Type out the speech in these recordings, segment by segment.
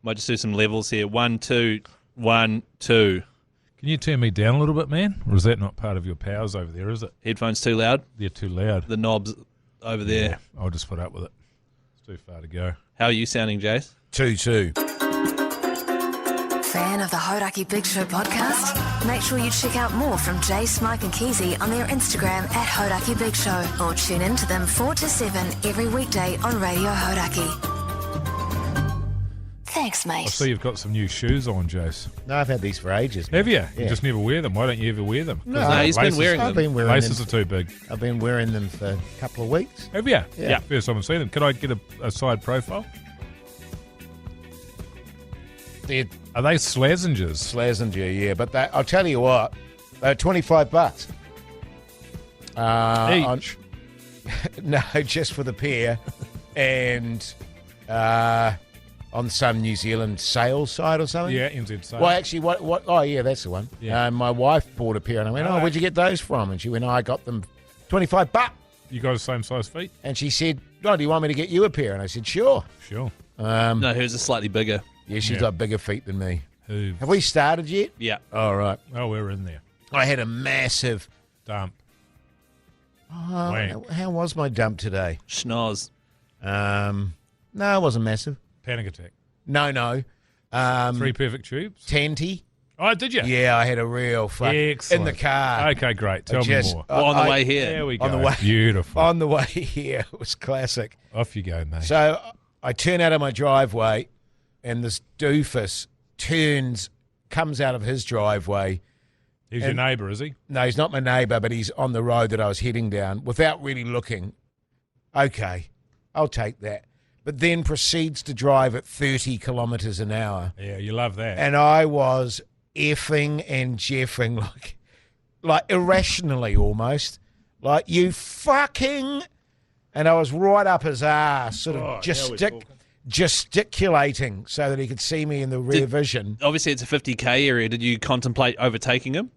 Might just do some levels here. 1, 2, 1, 2. Can you turn me down a little bit, man? Or is that not part of your powers over there, is it? Headphones too loud? They're too loud. The knob's over there. Yeah, I'll just put up with it. It's too far to go. How are you sounding, Jase? 2-2. Fan of the Hodaki Big Show podcast? Make sure you check out more from Jase, Mike and Keezy on their Instagram at Hodaki Big Show, or tune in to them 4 to 7 every weekday on Radio Hodaki. Thanks, mate. I see you've got some new shoes on, Jase. No, I've had these for ages. Have you? Yeah. You just never wear them. Why don't you ever wear them? No, he's been wearing them. I've been wearing Laces them. are too big. I've been wearing them for a couple of weeks. Have you? Yeah. First time I've seen them. Can I get a side profile? They're Are they Slazengers? Slazenger, yeah. But I'll tell you what, they're $25. Each? No, just for the pair. And on some New Zealand sales site or something. Yeah, NZ sale. Well, actually, what? Oh, yeah, that's the one. Yeah. My wife bought a pair, and I went, where'd you get those from? And she went, I got them $25. You got the same size feet? And she said, do you want me to get you a pair? And I said, sure. Sure. No, hers are slightly bigger. Yeah, she's Yeah. got bigger feet than me. Who? Have we started yet? Yeah. All right. Oh, we're in there. I had a massive... Dump. how was my dump today? Schnoz. No, it wasn't massive. Panic attack. No. 3 perfect tubes? Tenty. Oh, did you? Yeah, I had a real fuck Excellent. in the car. Okay, great. Tell me more. Well, on the way here. There we go. On the way- Beautiful. On the way here, it was classic. Off you go, mate. So I turn out of my driveway, and this doofus comes out of his driveway. He's your neighbour, is he? No, he's not my neighbour, but he's on the road that I was heading down without really looking. Okay, I'll take that. But then proceeds to drive at 30 kilometres an hour. Yeah, you love that. And I was effing and jeffing like irrationally almost. Like, you fucking... And I was right up his ass, sort of gesticulating so that he could see me in the rear vision. Obviously, it's a 50K area. Did you contemplate overtaking him?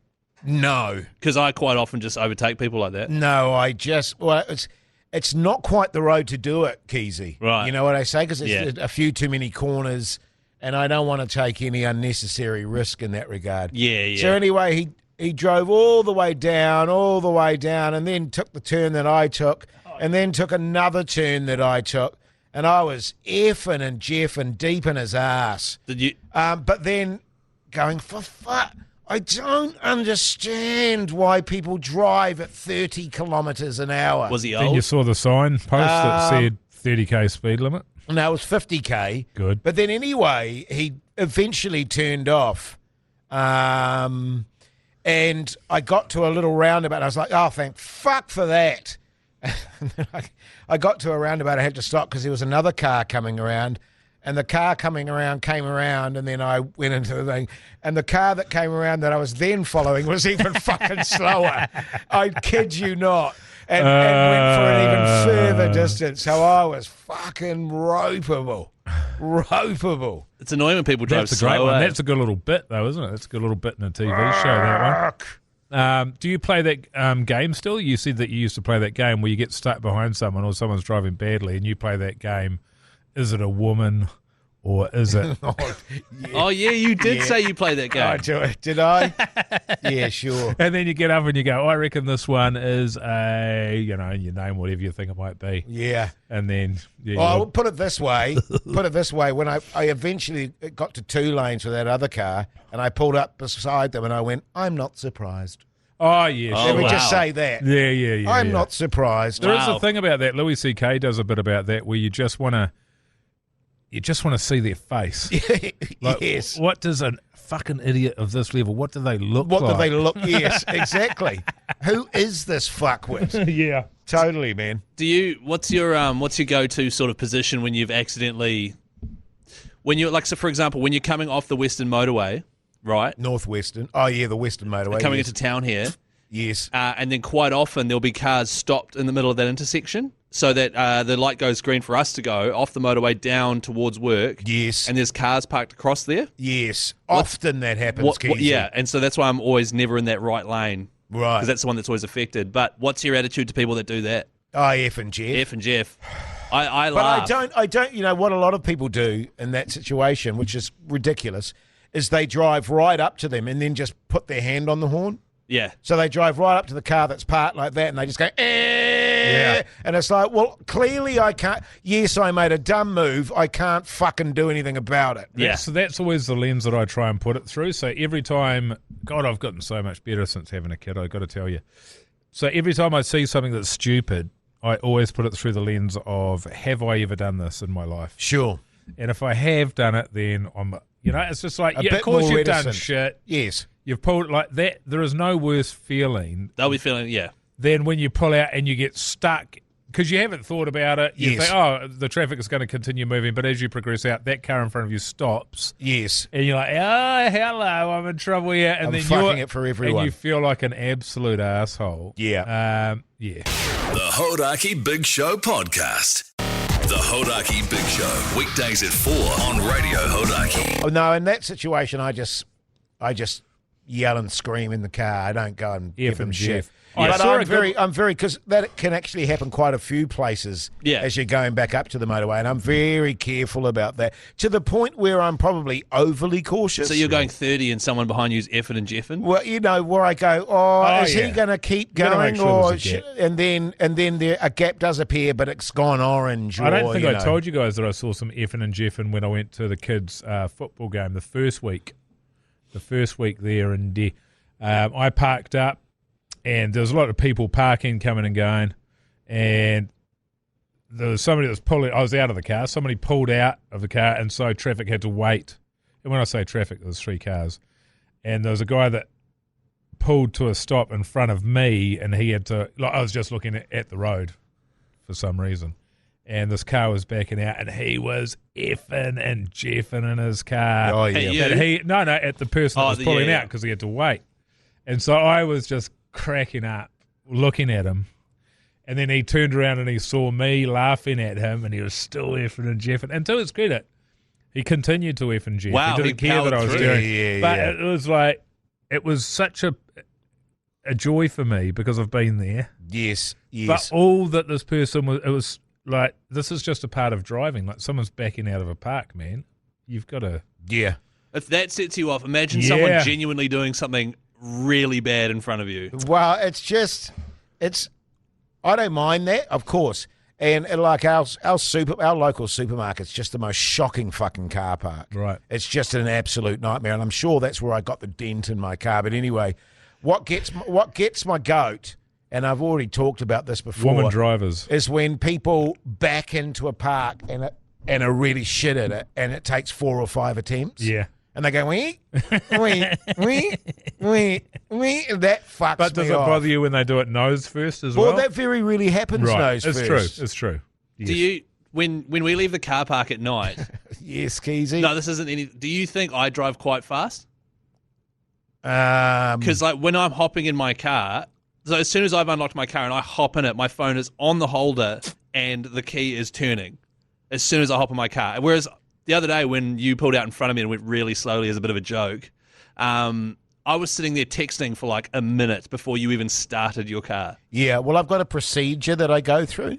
No. Because I quite often just overtake people like that. No, it's not quite the road to do it, Keezy. Right. You know what I say? Because it's a few too many corners, and I don't want to take any unnecessary risk in that regard. Yeah. So anyway, he drove all the way down, and then took the turn that I took, and then took another turn that I took, and I was effing and jeffing deep in his ass. Did you? But then going, for fuck, I don't understand why people drive at 30 kilometres an hour. Was he Then you old? saw the sign post that said 30k speed limit? No, it was 50k. Good. But then anyway, he eventually turned off. And I got to a little roundabout. I was like, oh, thank fuck for that. And then I got to a roundabout. I had to stop because there was another car coming around. And the car coming around came around, and then I went into the thing. And the car that came around that I was then following was even fucking slower. I kid you not. And went for an even further distance. So I was fucking ropeable. It's annoying when people drive That's a slow. great one. eh? That's a good little bit, though, isn't it? That's a good little bit in a TV show, that one. Do you play that game still? You said that you used to play that game where you get stuck behind someone or someone's driving badly and you play that game. Is it a woman or is it... Oh, yeah, you did say you played that game. Did I? Yeah, sure. And then you get up and you go, I reckon this one is a, your name, whatever you think it might be. Yeah. And then... Yeah, Well, I'll put it this way. When I eventually got to 2 lanes with that other car, and I pulled up beside them, and I went, I'm not surprised. Oh, yeah. Oh, sure. Let me wow. just say that. Yeah. I'm yeah. not surprised. There is Wow. a thing about that. Louis C.K. does a bit about that where you just want to see their face. Like, Yes. What does a fucking idiot of this level, what do they look like? What do they look? Yes, exactly. Who is this fuckwit? Yeah. Totally, man. What's your go-to sort of position when you've accidentally, so for example, when you're coming off the Western Motorway, right? Northwestern. Oh, yeah, the Western Motorway. Coming yes. into town here. Yes. And then quite often there'll be cars stopped in the middle of that intersection so that the light goes green for us to go off the motorway down towards work. Yes. And there's cars parked across there. Yes. Often that happens, Keezy. Yeah, and so that's why I'm always never in that right lane. Right. Because that's the one that's always affected. But what's your attitude to people that do that? Oh, F and Jeff. F and Jeff. I But laugh. I don't. You know what a lot of people do in that situation, which is ridiculous, is they drive right up to them and then just put their hand on the horn. Yeah. So they drive right up to the car that's parked like that, and they just go, and it's like, well, clearly I can't. Yes, I made a dumb move. I can't fucking do anything about it. Yeah. So that's always the lens that I try and put it through. So every time, God, I've gotten so much better since having a kid, I've got to tell you. So every time I see something that's stupid, I always put it through the lens of, have I ever done this in my life? Sure. And if I have done it, then I'm, it's just like, A yeah, bit of course more you've done reticent. shit. Yes. You've pulled like that. There is no worse feeling They'll be feeling, yeah. than when you pull out and you get stuck because you haven't thought about it. You Yes. think, oh, the traffic is going to continue moving, but as you progress out, that car in front of you stops. Yes. And you're like, oh, hello, I'm in trouble here. And I'm then fucking you're, it for everyone. And you feel like an absolute asshole. Yeah. Yeah. The Hodaki Big Show podcast. The Hodaki Big Show, weekdays at 4 on Radio Hodaki. Oh, no, in that situation, I just yell and scream in the car. I don't go and give them shit. Jeff. I But saw I'm a good- very, because that can actually happen quite a few places Yeah. as you're going back up to the motorway, and I'm very careful about that to the point where I'm probably overly cautious. So you're going 30 and someone behind you is effing and jeffing? Well, you know, where I go, is yeah. he going to keep You gotta going, make sure or there's a gap. and then a gap does appear, but it's gone orange. I don't or, think you I know. told you guys that I saw some effing and jeffing when I went to the kids' football game the first week. The first week there, and I parked up, and there was a lot of people parking, coming and going, and there was somebody that was pulling. I was out of the car. Somebody pulled out of the car, and so traffic had to wait. And when I say traffic, there was 3 cars, and there was a guy that pulled to a stop in front of me, and he had to. Like, I was just looking at the road for some reason. And this car was backing out, and he was effing and jeffing in his car. Oh, yeah. Hey, you. But at the person that was pulling out because he had to wait. And so I was just cracking up, looking at him. And then he turned around and he saw me laughing at him, and he was still effing and jeffing. And to his credit, he continued to F and jeff. Wow, he he didn't care that I was powered doing. through. Yeah, but yeah. it was like, it was such a joy for me because I've been there. Yes, yes. But all that this person was, it was like, this is just a part of driving. Like, someone's backing out of a park, man. You've got to. yeah. If that sets you off, imagine Yeah. someone genuinely doing something really bad in front of you. Well, it's I don't mind that, of course. And like our local supermarket's just the most shocking fucking car park. Right. It's just an absolute nightmare, and I'm sure that's where I got the dent in my car. But anyway, what gets my goat, and I've already talked about this before, Woman drivers. is when people back into a park and are really shit at it, and it takes 4 or 5 attempts. Yeah. And they go, wee, wee, wee, wee, wee, and that fucks But does me it off. bother you when they do it nose first as Well, well? that very rarely happens right. nose It's first. true. It's true. Yes. Do you when we leave the car park at night? Yes, Keezy. No, this isn't any. Do you think I drive quite fast? Um, Because like when I'm hopping in my car, so as soon as I've unlocked my car and I hop in it, my phone is on the holder and the key is turning. As soon as I hop in my car, whereas the other day when you pulled out in front of me and went really slowly as a bit of a joke, I was sitting there texting for like a minute before you even started your car. yeah, well, I've got a procedure that I go through.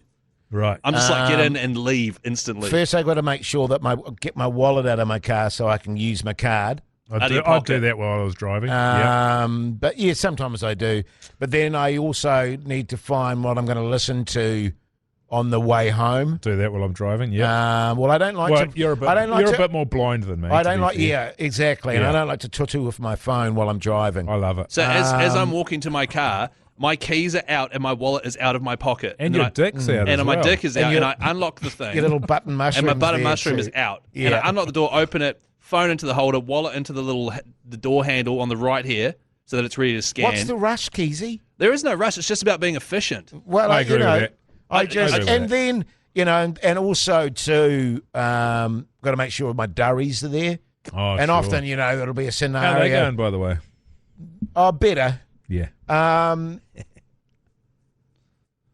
Right. I'm just like get in and leave instantly. First, I've got to make sure that get my wallet out of my car so I can use my card. Out of I'd your do pocket. that while I was driving. Yeah. But yeah, sometimes I do. But then I also need to find what I'm going to listen to on the way home. Do that while I'm driving. Yeah. Well, I don't like Well, to. you're a bit. I don't like you're to, a bit more blind than me. I to don't be like. fair. Yeah, exactly. And I Yeah. don't like to tutu with my phone while I'm driving. I love it. So as I'm walking to my car, my keys are out and my wallet is out of my pocket. And then your dick's out as and my well. dick is And out, your- and I unlock the thing. Your little button mushroom. and my button mushroom is out. And Yeah. I unlock the door, open it, phone into the holder, wallet into the door handle on the right here, so that it's ready to scan. What's the rush, Keezy? There is no rush. It's just about being efficient. Well, I agree you know, with that. I I just agree with and then and also too, got to make sure my durries are there. Oh, And sure. often, it'll be a How are they scenario. going, by the way? Oh, better. Yeah.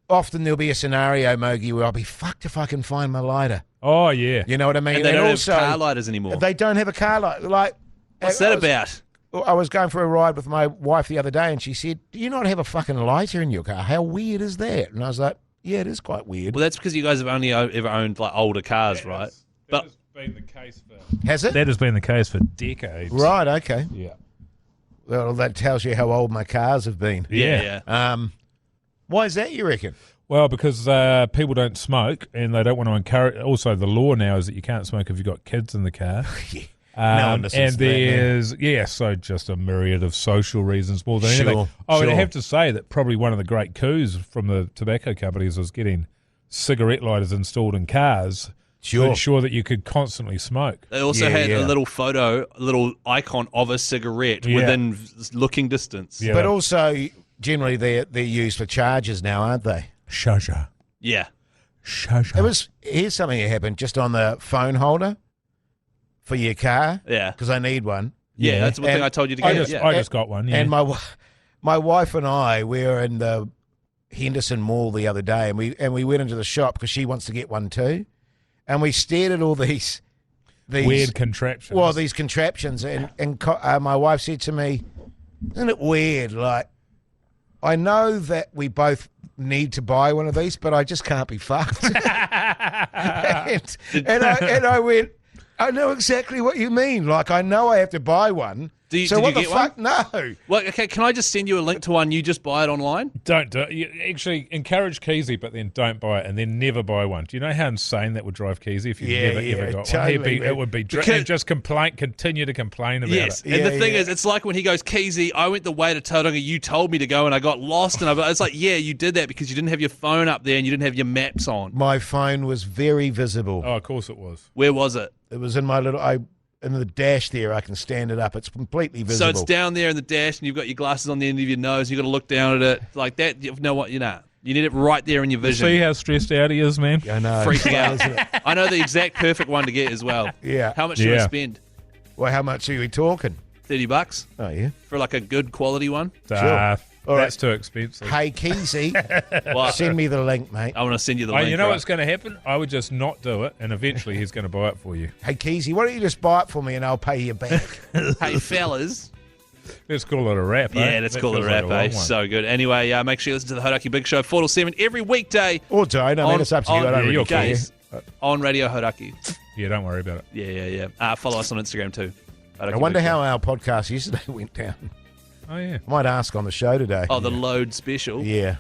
Often there'll be a scenario, Mogi, where I'll be fucked if I can find my lighter. Oh, yeah. You know what I mean? And they don't also, have car lighters anymore. they don't have a car light. Like, What's I that was- about? I was going for a ride with my wife the other day, and she said, "Do you not have a fucking lighter in your car? How weird is that?" And I was like, Yeah, it is quite weird. Well, that's because you guys have only ever owned like older cars, right? That has been the case Has it? That has been the case for decades. Right, okay. Yeah. Well, that tells you how old my cars have been. Yeah. Why is that, you reckon? Well, because people don't smoke and they don't want to encourage. Also, the law now is that you can't smoke if you've got kids in the car. No one listens and to that, there's, so just a myriad of social reasons more than anything. Sure. And I have to say that probably one of the great coups from the tobacco companies was getting cigarette lighters installed in cars to ensure that you could constantly smoke. They also had a little photo, a little icon of a cigarette within looking distance. Yeah. But also, generally, they're used for chargers now, aren't they? Shasha. Yeah. Shasha. Here's something that happened just on the phone holder for your car. Yeah. Because I need one. Yeah, that's one thing I told you to get. I just got one, yeah. And my wife and I, we were in the Henderson Mall the other day, and we went into the shop because she wants to get one too, and we stared at all these weird contraptions. Well, these contraptions, and my wife said to me, "Isn't it weird? Like, I know that we both need to buy one of these, but I just can't be fucked." and I went, "I know exactly what you mean. Like, I know I have to buy one. Did what you the get fuck? one? No." Well, okay, can I just send you a link to one? You just buy it online? Don't do it. You actually encourage Keezy, but then don't buy it, and then never buy one. Do you know how insane that would drive Keezy if you ever got totally, one? It would be and just continue to complain about it. And the thing is, it's like when he goes, Keezy, I went the way to Tauranga, you told me to go, and I got lost. And it's like, yeah, you did that because you didn't have your phone up there and you didn't have your maps on. My phone was very visible. Oh, of course it was. Where was it? It was in my in the dash there. I can stand it up. It's completely visible. So it's down there in the dash, and you've got your glasses on the end of your nose. You've got to look down at it like that. You know what? You need it right there in your vision. See how stressed out he is, man? I know. Freaking out. I know the exact perfect one to get as well. Yeah. How much do you spend? Well, how much are we talking? $30 Oh, yeah. for like a good quality one. Sure. All That's too expensive. Hey, Keezy, What? send me the link, mate. I want to send you the link. You know right? what's going to happen? I would just not do it, and eventually he's going to buy it for you. Hey, Keezy, why don't you just buy it for me and I'll pay you back? Hey, fellas. Let's call it a wrap, Yeah, let's call it a wrap, eh? So good. Anyway, make sure you listen to the Hodaki Big Show, 4 to 7, every weekday. Or don't. I mean, it's up to you. I don't really care. Jase, on Radio Hodaki. Yeah, don't worry about it. Yeah. Follow us on Instagram too. I wonder how our podcast yesterday went down. Oh, yeah. I might ask on the show today. Oh, the load special. Yeah.